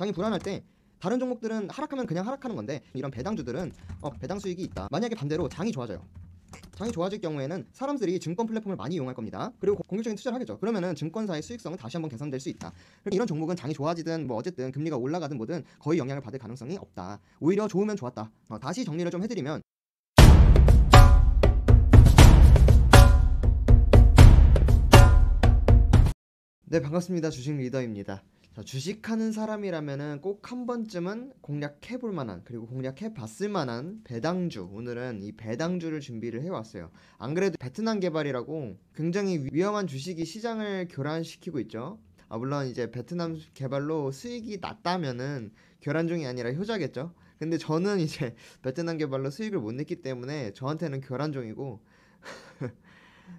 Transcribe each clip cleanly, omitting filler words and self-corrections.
장이 불안할 때 다른 종목들은 하락하면 그냥 하락하는 건데 이런 배당주들은 배당 수익이 있다. 만약에 반대로 장이 좋아져요. 장이 좋아질 경우에는 사람들이 증권 플랫폼을 많이 이용할 겁니다. 그리고 공격적인 투자를 하겠죠. 그러면은 증권사의 수익성은 다시 한번 개선될 수 있다. 이런 종목은 장이 좋아지든 뭐 어쨌든 금리가 올라가든 뭐든 거의 영향을 받을 가능성이 없다. 오히려 좋으면 좋았다. 다시 정리를 좀 해드리면 네, 반갑습니다. 주식 리더입니다. 자, 주식하는 사람이라면은 꼭 한 번쯤은 공략해볼 만한, 그리고 공략해봤을 만한 배당주, 오늘은 이 배당주를 준비를 해왔어요. 안 그래도 베트남 개발이라고 굉장히 위험한 주식이 시장을 교란시키고 있죠. 물론 이제 베트남 개발로 수익이 났다면은 교란종이 아니라 효자겠죠. 근데 저는 이제 베트남 개발로 수익을 못 냈기 때문에 저한테는 교란종이고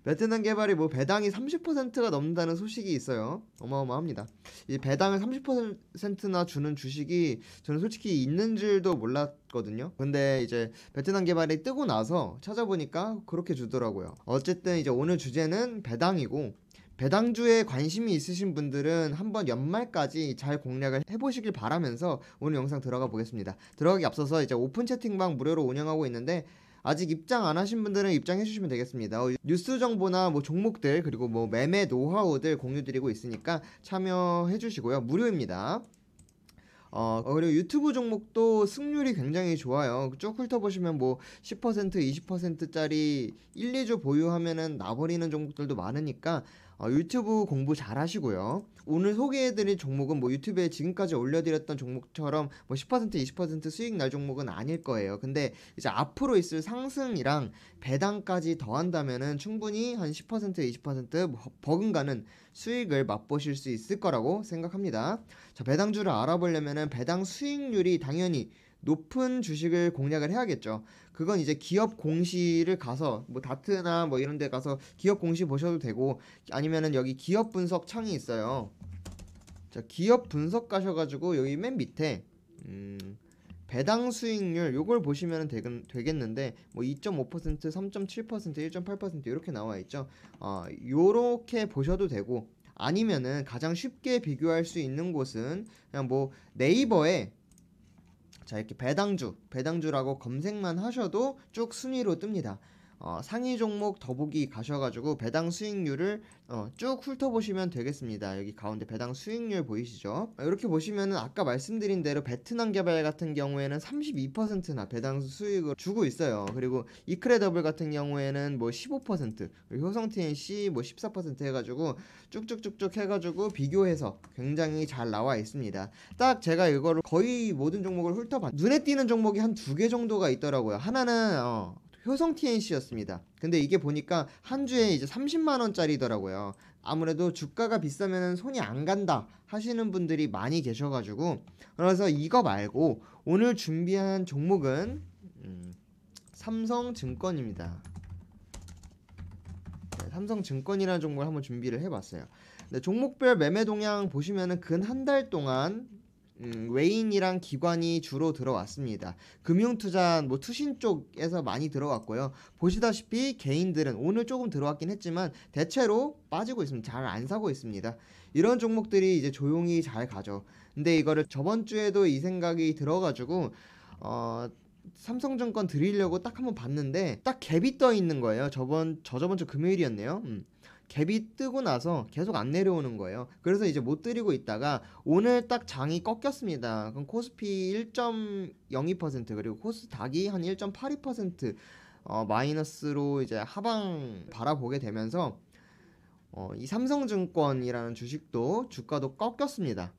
베트남 개발이 뭐 배당이 30%가 넘는다는 소식이 있어요. 어마어마합니다. 이 배당을 30%나 주는 주식이 저는 솔직히 있는 줄도 몰랐거든요. 근데 이제 베트남 개발이 뜨고 나서 찾아보니까 그렇게 주더라고요. 어쨌든 이제 오늘 주제는 배당이고, 배당주에 관심이 있으신 분들은 한번 연말까지 잘 공략을 해보시길 바라면서 오늘 영상 들어가 보겠습니다. 들어가기 앞서서 이제 오픈 채팅방 무료로 운영하고 있는데 아직 입장 안 하신 분들은 입장해 주시면 되겠습니다. 뉴스 정보나 뭐 종목들, 그리고 뭐 매매 노하우들 공유 드리고 있으니까 참여해 주시고요. 무료입니다. 그리고 유튜브 종목도 승률이 굉장히 좋아요. 쭉 훑어보시면 뭐 10%, 20%짜리 1, 2주 보유하면은 나버리는 종목들도 많으니까 유튜브 공부 잘 하시고요. 오늘 소개해드릴 종목은 뭐 유튜브에 지금까지 올려드렸던 종목처럼 뭐 10%, 20% 수익 날 종목은 아닐 거예요. 근데 이제 앞으로 있을 상승이랑 배당까지 더한다면은 충분히 한 10%, 20% 버금가는 수익을 맛보실 수 있을 거라고 생각합니다. 자, 배당주를 알아보려면은 배당 수익률이 당연히 높은 주식을 공략을 해야겠죠. 그건 이제 기업 공시를 가서 뭐 다트나 뭐 이런 데 가서 기업 공시 보셔도 되고, 아니면은 여기 기업 분석 창이 있어요. 자, 기업 분석 가셔가지고 여기 맨 밑에 배당 수익률 요걸 보시면 되겠는데 뭐 2.5%, 3.7%, 1.8% 이렇게 나와 있죠. 요렇게 보셔도 되고, 아니면은 가장 쉽게 비교할 수 있는 곳은 그냥 뭐 네이버에 자, 이렇게 배당주라고 검색만 하셔도 쭉 순위로 뜹니다. 상위 종목 더보기 가셔가지고 배당 수익률을 쭉 훑어보시면 되겠습니다. 여기 가운데 배당 수익률 보이시죠? 이렇게 보시면은 아까 말씀드린 대로 베트남 개발 같은 경우에는 32%나 배당 수익을 주고 있어요. 그리고 이크레더블 같은 경우에는 뭐 15%, 그리고 효성TNC 뭐 14% 해가지고 쭉쭉쭉쭉 해가지고 비교해서 굉장히 잘 나와 있습니다. 딱 제가 이거를 거의 모든 종목을 훑어봤 눈에 띄는 종목이 한 2개 정도가 있더라고요. 하나는 효성TNC였습니다. 근데 이게 보니까 한 주에 이제 30만원짜리더라고요. 아무래도 주가가 비싸면 손이 안 간다 하시는 분들이 많이 계셔가지고, 그래서 이거 말고 오늘 준비한 종목은 삼성증권입니다. 네, 삼성증권이라는 종목을 한번 준비를 해봤어요. 네, 종목별 매매 동향 보시면은 근 한 달 동안 외인이랑 기관이 주로 들어왔습니다. 금융투자 뭐 투신 쪽에서 많이 들어왔고요. 보시다시피 개인들은 오늘 조금 들어왔긴 했지만 대체로 빠지고 있습니다. 잘 안 사고 있습니다. 이런 종목들이 이제 조용히 잘 가죠. 근데 이거를 저번 주에도 이 생각이 들어가지고 삼성증권 드리려고 딱 한번 봤는데 딱 갭이 떠 있는 거예요. 저번 주 금요일이었네요. 갭이 뜨고 나서 계속 안 내려오는 거예요. 그래서 이제 못 드리고 있다가 오늘 딱 장이 꺾였습니다. 그럼 코스피 1.02% 그리고 코스닥이 한 1.82% 마이너스로 이제 하방 바라보게 되면서 이 삼성증권이라는 주식도 주가도 꺾였습니다.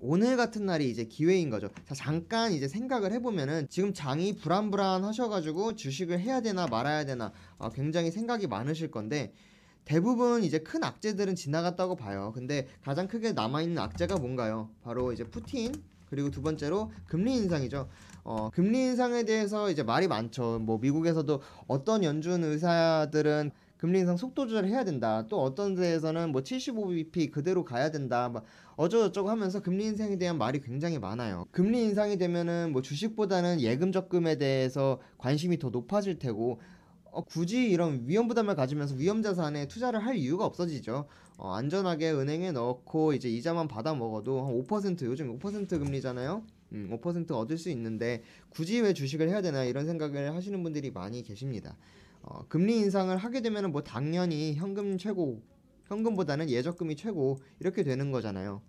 오늘 같은 날이 이제 기회인 거죠. 자, 잠깐 이제 생각을 해보면은 지금 장이 불안하셔가지고 주식을 해야 되나 말아야 되나 굉장히 생각이 많으실 건데, 대부분 이제 큰 악재들은 지나갔다고 봐요. 근데 가장 크게 남아있는 악재가 뭔가요? 바로 이제 푸틴, 그리고 두 번째로 금리 인상이죠. 금리 인상에 대해서 이제 말이 많죠. 뭐 미국에서도 어떤 연준 의사들은 금리 인상 속도 조절을 해야 된다. 또 어떤 데에서는 뭐 75bp 그대로 가야 된다. 막 어쩌고저쩌고 하면서 금리 인상에 대한 말이 굉장히 많아요. 금리 인상이 되면은 뭐 주식보다는 예금 적금에 대해서 관심이 더 높아질 테고, 굳이 이런 위험 부담을 가지면서 위험 자산에 투자를 할 이유가 없어지죠. 안전하게 은행에 넣고 이제 이자만 받아 먹어도 한 5% 요즘 5% 금리잖아요. 5% 얻을 수 있는데 굳이 왜 주식을 해야 되나 이런 생각을 하시는 분들이 많이 계십니다. 금리 인상을 하게 되면은 뭐 당연히 현금 최고, 현금보다는 예적금이 최고 이렇게 되는 거잖아요.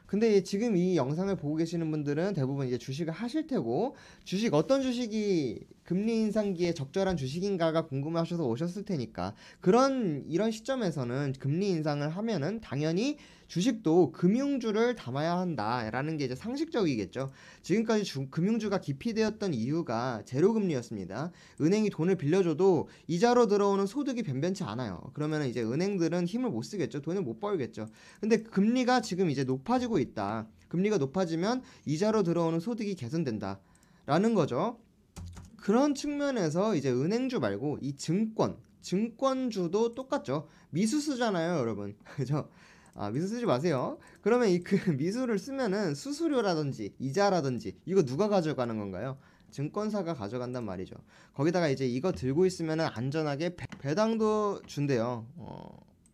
근데 지금 이 영상을 보고 계시는 분들은 대부분 이제 주식을 하실 테고 주식 어떤 주식이 금리 인상기에 적절한 주식인가가 궁금하셔서 오셨을 테니까 이런 시점에서는 금리 인상을 하면은 당연히 주식도 금융주를 담아야 한다라는 게 이제 상식적이겠죠. 지금까지 금융주가 기피되었던 이유가 제로금리였습니다. 은행이 돈을 빌려줘도 이자로 들어오는 소득이 변변치 않아요. 그러면 이제 은행들은 힘을 못 쓰겠죠. 돈을 못 벌겠죠. 근데 금리가 지금 이제 높아지고 있다. 금리가 높아지면 이자로 들어오는 소득이 개선된다. 라는 거죠. 그런 측면에서 이제 은행주 말고 이 증권주도 똑같죠. 미수 쓰잖아요, 여러분. 그죠? 미수 쓰지 마세요. 그러면 미수를 쓰면은 수수료라든지 이자라든지 이거 누가 가져가는 건가요? 증권사가 가져간단 말이죠. 거기다가 이제 이거 들고 있으면은 안전하게 배당도 준대요.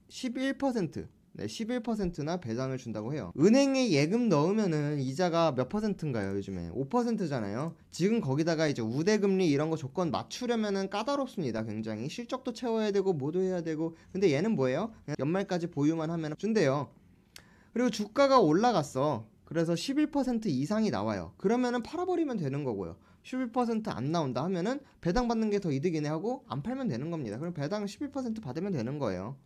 11%. 네, 11%나 배당을 준다고 해요. 은행에 예금 넣으면은 이자가 몇 퍼센트인가요, 요즘에? 5%잖아요. 지금 거기다가 이제 우대금리 이런 거 조건 맞추려면은 까다롭습니다. 굉장히 실적도 채워야 되고 뭐도 해야 되고. 근데 얘는 뭐예요? 그냥 연말까지 보유만 하면 준대요. 그리고 주가가 올라갔어. 그래서 11% 이상이 나와요. 그러면은 팔아버리면 되는 거고요. 11%안 나온다 하면은 배당 받는 게 더 이득이네 하고 안 팔면 되는 겁니다. 그럼 배당 11% 받으면 되는 거예요.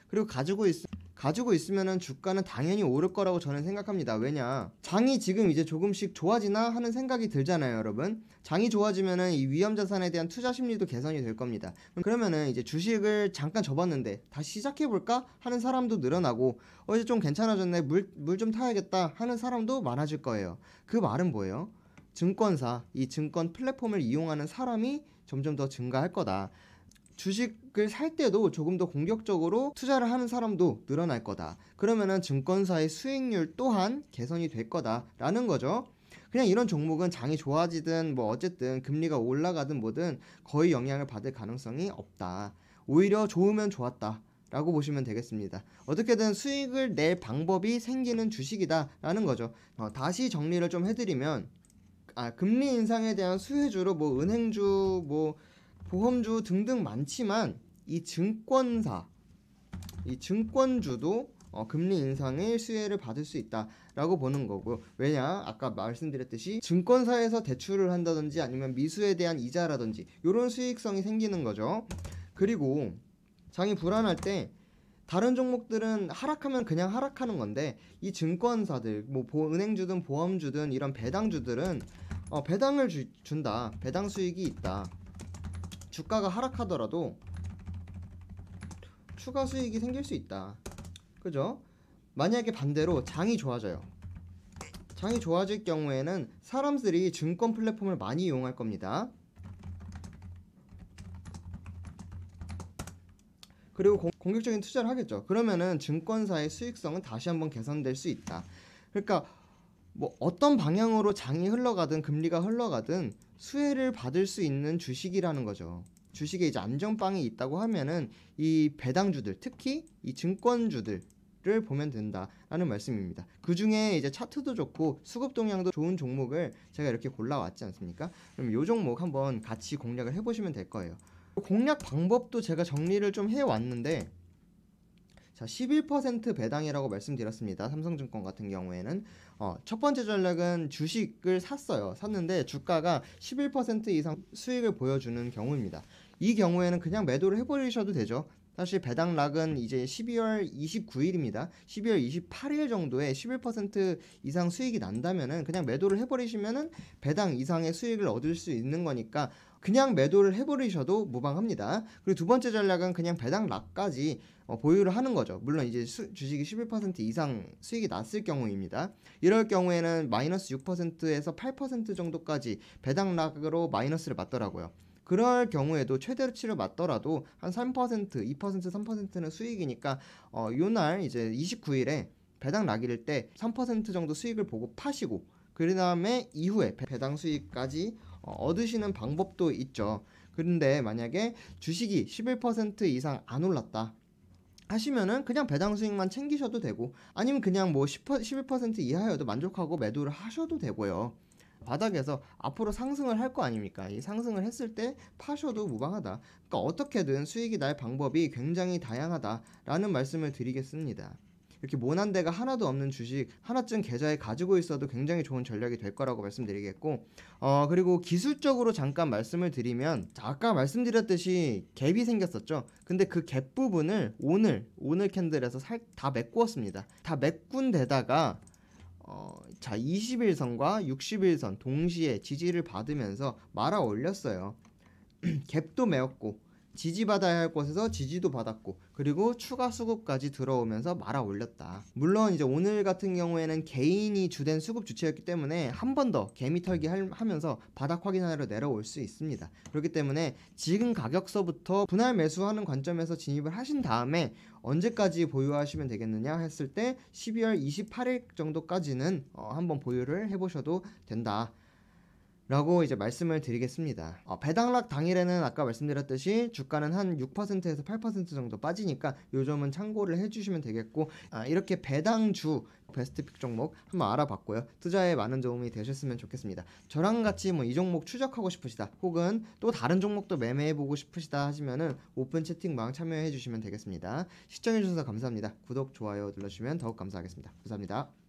그리고 가지고 있으면은 주가는 당연히 오를 거라고 저는 생각합니다. 왜냐? 장이 지금 이제 조금씩 좋아지나 하는 생각이 들잖아요, 여러분. 장이 좋아지면은 이 위험 자산에 대한 투자 심리도 개선이 될 겁니다. 그러면은 이제 주식을 잠깐 접었는데 다시 시작해 볼까 하는 사람도 늘어나고 이제 좀 괜찮아졌네. 물 좀 타야겠다 하는 사람도 많아질 거예요. 그 말은 뭐예요? 이 증권 플랫폼을 이용하는 사람이 점점 더 증가할 거다. 주식을 살 때도 조금 더 공격적으로 투자를 하는 사람도 늘어날 거다. 그러면은 증권사의 수익률 또한 개선이 될 거다라는 거죠. 그냥 이런 종목은 장이 좋아지든 뭐 어쨌든 금리가 올라가든 뭐든 거의 영향을 받을 가능성이 없다. 오히려 좋으면 좋았다. 라고 보시면 되겠습니다. 어떻게든 수익을 낼 방법이 생기는 주식이다라는 거죠. 다시 정리를 좀 해드리면 금리 인상에 대한 수혜주로 뭐 은행주 뭐 보험주 등등 많지만 이 증권주도 금리 인상의 수혜를 받을 수 있다라고 보는 거고요. 왜냐? 아까 말씀드렸듯이 증권사에서 대출을 한다든지 아니면 미수에 대한 이자라든지 이런 수익성이 생기는 거죠. 그리고 장이 불안할 때 다른 종목들은 하락하면 그냥 하락하는 건데 이 증권사들 뭐 은행주든 보험주든 이런 배당주들은 배당을 준다. 배당 수익이 있다. 주가가 하락하더라도 추가 수익이 생길 수 있다. 그죠? 만약에 반대로 장이 좋아져요. 장이 좋아질 경우에는 사람들이 증권 플랫폼을 많이 이용할 겁니다. 그리고 공격적인 투자를 하겠죠. 그러면은 증권사의 수익성은 다시 한번 개선될 수 있다. 그러니까 뭐 어떤 방향으로 장이 흘러가든 금리가 흘러가든 수혜를 받을 수 있는 주식이라는 거죠. 주식에 이제 안전빵이 있다고 하면은 이 배당주들, 특히 이 증권주들을 보면 된다라는 말씀입니다. 그 중에 이제 차트도 좋고 수급 동향도 좋은 종목을 제가 이렇게 골라왔지 않습니까? 그럼 이 종목 한번 같이 공략을 해보시면 될 거예요. 공략 방법도 제가 정리를 좀 해왔는데, 자, 11% 배당이라고 말씀드렸습니다. 삼성증권 같은 경우에는 첫 번째 전략은 주식을 샀는데 주가가 11% 이상 수익을 보여주는 경우입니다. 이 경우에는 그냥 매도를 해버리셔도 되죠. 사실 배당락은 이제 12월 29일입니다. 12월 28일 정도에 11% 이상 수익이 난다면은 그냥 매도를 해버리시면은 배당 이상의 수익을 얻을 수 있는 거니까 그냥 매도를 해버리셔도 무방합니다. 그리고 두 번째 전략은 그냥 배당락까지 보유를 하는 거죠. 물론 이제 주식이 11% 이상 수익이 났을 경우입니다. 이럴 경우에는 마이너스 6%에서 8% 정도까지 배당락으로 마이너스를 맞더라고요. 그럴 경우에도 최대치를 맞더라도 한 3%, 2%, 3%는 수익이니까 요날 이제 29일에 배당 낙일 때 3% 정도 수익을 보고 파시고 그 다음에 이후에 배당 수익까지 얻으시는 방법도 있죠. 그런데 만약에 주식이 11% 이상 안 올랐다. 하시면은 그냥 배당 수익만 챙기셔도 되고, 아니면 그냥 뭐 11% 이하여도 만족하고 매도를 하셔도 되고요. 바닥에서 앞으로 상승을 할 거 아닙니까? 이 상승을 했을 때 파셔도 무방하다. 그러니까 어떻게든 수익이 날 방법이 굉장히 다양하다라는 말씀을 드리겠습니다. 이렇게 모난 데가 하나도 없는 주식 하나쯤 계좌에 가지고 있어도 굉장히 좋은 전략이 될 거라고 말씀드리겠고, 그리고 기술적으로 잠깐 말씀을 드리면, 자, 아까 말씀드렸듯이 갭이 생겼었죠. 근데 그 갭 부분을 오늘 캔들에서 다 메꾸었습니다. 다 메꾼 데다가 자, 21선과 61선 동시에 지지를 받으면서 말아 올렸어요. 갭도 메웠고, 지지받아야 할 곳에서 지지도 받았고, 그리고 추가 수급까지 들어오면서 말아 올렸다. 물론 이제 오늘 같은 경우에는 개인이 주된 수급 주체였기 때문에 한 번 더 개미 털기 하면서 바닥 확인하러 내려올 수 있습니다. 그렇기 때문에 지금 가격서부터 분할 매수하는 관점에서 진입을 하신 다음에 언제까지 보유하시면 되겠느냐 했을 때 12월 28일 정도까지는 한번 보유를 해보셔도 된다 라고 이제 말씀을 드리겠습니다. 배당락 당일에는 아까 말씀드렸듯이 주가는 한 6%에서 8% 정도 빠지니까 요 점은 참고를 해주시면 되겠고, 이렇게 배당주 베스트픽 종목 한번 알아봤고요. 투자에 많은 도움이 되셨으면 좋겠습니다. 저랑 같이 뭐 이 종목 추적하고 싶으시다, 혹은 또 다른 종목도 매매해보고 싶으시다 하시면은 오픈 채팅방 참여해 주시면 되겠습니다. 시청해주셔서 감사합니다. 구독, 좋아요 눌러주시면 더욱 감사하겠습니다. 감사합니다.